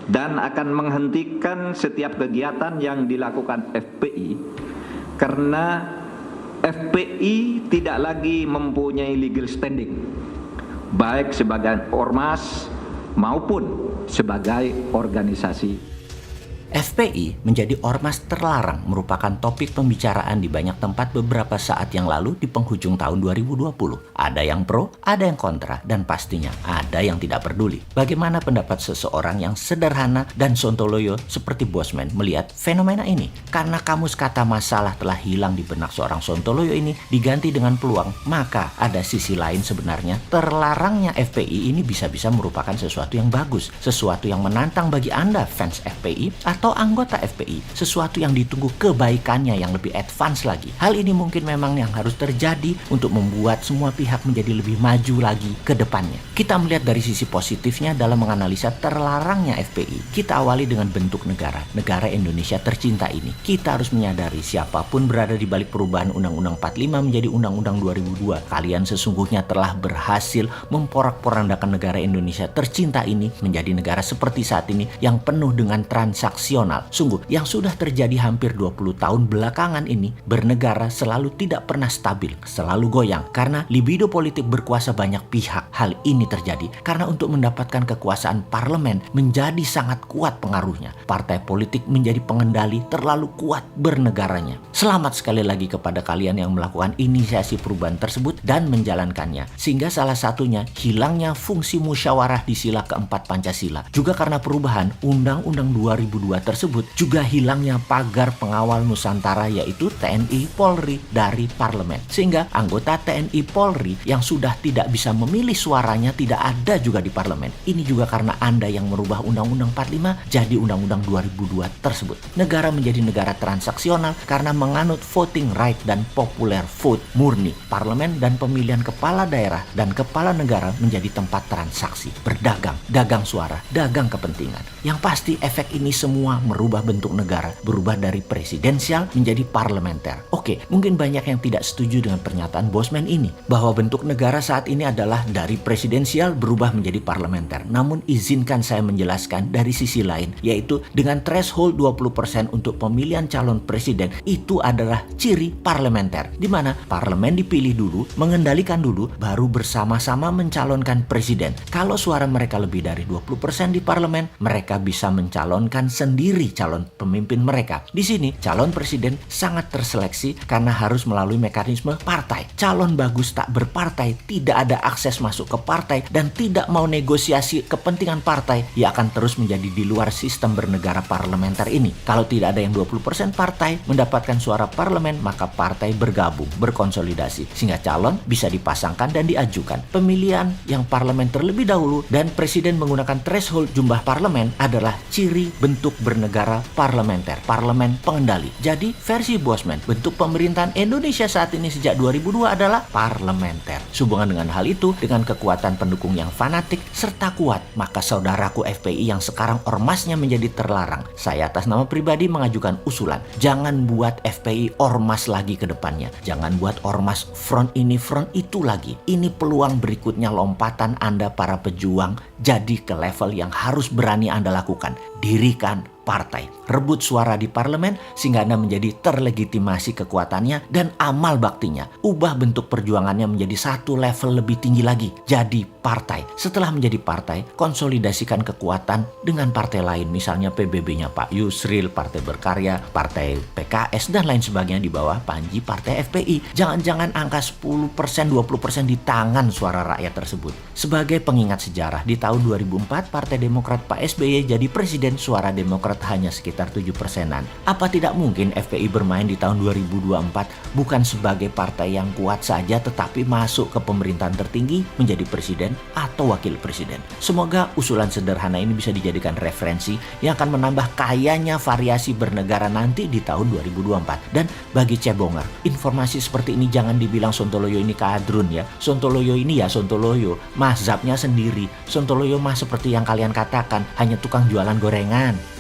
dan akan menghentikan setiap kegiatan yang dilakukan FPI karena FPI tidak lagi mempunyai legal standing baik sebagai ormas maupun sebagai organisasi. FPI menjadi ormas terlarang merupakan topik pembicaraan di banyak tempat beberapa saat yang lalu di penghujung tahun 2020. Ada yang pro, ada yang kontra, dan pastinya ada yang tidak peduli. Bagaimana pendapat seseorang yang sederhana dan sontoloyo seperti Bosman melihat fenomena ini? Karena kamus kata masalah telah hilang di benak seorang sontoloyo ini diganti dengan peluang, maka ada sisi lain sebenarnya terlarangnya FPI ini bisa-bisa merupakan sesuatu yang bagus, sesuatu yang menantang bagi Anda fans FPI atau anggota FPI, sesuatu yang ditunggu kebaikannya yang lebih advance lagi. Hal ini mungkin memang yang harus terjadi untuk membuat semua pihak menjadi lebih maju lagi ke depannya. Kita melihat dari sisi positifnya dalam menganalisa terlarangnya FPI. Kita awali dengan bentuk negara Indonesia tercinta ini. Kita harus menyadari siapapun berada di balik perubahan Undang-Undang 45 menjadi Undang-Undang 2002. Kalian sesungguhnya telah berhasil memporak-porandakan negara Indonesia tercinta ini menjadi negara seperti saat ini yang penuh dengan transaksi. Sungguh, yang sudah terjadi hampir 20 tahun belakangan ini, bernegara selalu tidak pernah stabil, selalu goyang. Karena libido politik berkuasa banyak pihak. Hal ini terjadi karena untuk mendapatkan kekuasaan parlemen menjadi sangat kuat pengaruhnya. Partai politik menjadi pengendali terlalu kuat bernegaranya. Selamat sekali lagi kepada kalian yang melakukan inisiasi perubahan tersebut dan menjalankannya. Sehingga salah satunya hilangnya fungsi musyawarah di sila keempat Pancasila. Juga karena perubahan Undang-Undang 2002 tersebut juga hilangnya pagar pengawal Nusantara yaitu TNI Polri dari parlemen. Sehingga anggota TNI Polri yang sudah tidak bisa memilih suaranya tidak ada juga di parlemen. Ini juga karena Anda yang merubah Undang-Undang 45 jadi Undang-Undang 2002 tersebut. Negara menjadi negara transaksional karena menganut voting right dan popular vote murni. Parlemen dan pemilihan kepala daerah dan kepala negara menjadi tempat transaksi, berdagang, dagang suara, dagang kepentingan. Yang pasti efek ini semua merubah bentuk negara, berubah dari presidensial menjadi parlementer. Oke, mungkin banyak yang tidak setuju dengan pernyataan Bosman ini, bahwa bentuk negara saat ini adalah dari presidensial berubah menjadi parlementer. Namun izinkan saya menjelaskan dari sisi lain, yaitu dengan threshold 20% untuk pemilihan calon presiden, itu adalah ciri parlementer, di mana parlemen dipilih dulu, mengendalikan dulu, baru bersama-sama mencalonkan presiden. Kalau suara mereka lebih dari 20% di parlemen, mereka bisa mencalonkan sendiri calon pemimpin mereka. Di sini calon presiden sangat terseleksi karena harus melalui mekanisme partai. Calon bagus tak berpartai, tidak ada akses masuk ke partai dan tidak mau negosiasi kepentingan partai, ia akan terus menjadi di luar sistem bernegara parlementer ini. Kalau tidak ada yang 20% partai mendapatkan suara parlemen, maka partai bergabung, berkonsolidasi sehingga calon bisa dipasangkan dan diajukan. Pemilihan yang parlemen terlebih dahulu dan presiden menggunakan threshold jumlah parlemen adalah ciri bentuk bernegara parlementer, parlemen pengendali. Jadi versi Bosman, bentuk pemerintahan Indonesia saat ini sejak 2002 adalah parlementer. Sehubungan dengan hal itu, dengan kekuatan pendukung yang fanatik serta kuat, maka saudaraku FPI yang sekarang ormasnya menjadi terlarang, saya atas nama pribadi mengajukan usulan, jangan buat FPI ormas lagi ke depannya. Jangan buat ormas front ini front itu lagi. Ini peluang berikutnya lompatan Anda para pejuang jadi ke level yang harus berani Anda lakukan. Dirikan partai, rebut suara di parlemen sehingga Anda menjadi terlegitimasi kekuatannya dan amal baktinya. Ubah bentuk perjuangannya menjadi satu level lebih tinggi lagi. Jadi partai. Setelah menjadi partai, konsolidasikan kekuatan dengan partai lain. Misalnya PBB-nya Pak Yusril, Partai Berkarya, Partai PKS, dan lain sebagainya di bawah panji Partai FPI. Jangan-jangan angka 10%, 20% di tangan suara rakyat tersebut. Sebagai pengingat sejarah, di tahun 2004 Partai Demokrat Pak SBY jadi presiden, suara Demokrat hanya sekitar 7%-an. Apa tidak mungkin FPI bermain di tahun 2024 bukan sebagai partai yang kuat saja tetapi masuk ke pemerintahan tertinggi menjadi presiden atau wakil presiden? Semoga usulan sederhana ini bisa dijadikan referensi yang akan menambah kayanya variasi bernegara nanti di tahun 2024. Dan bagi cebonger, informasi seperti ini jangan dibilang Sontoloyo ini kadrun ya. Sontoloyo ini ya Sontoloyo, mazhabnya sendiri. Sontoloyo mah seperti yang kalian katakan, hanya tukang jualan gorengan.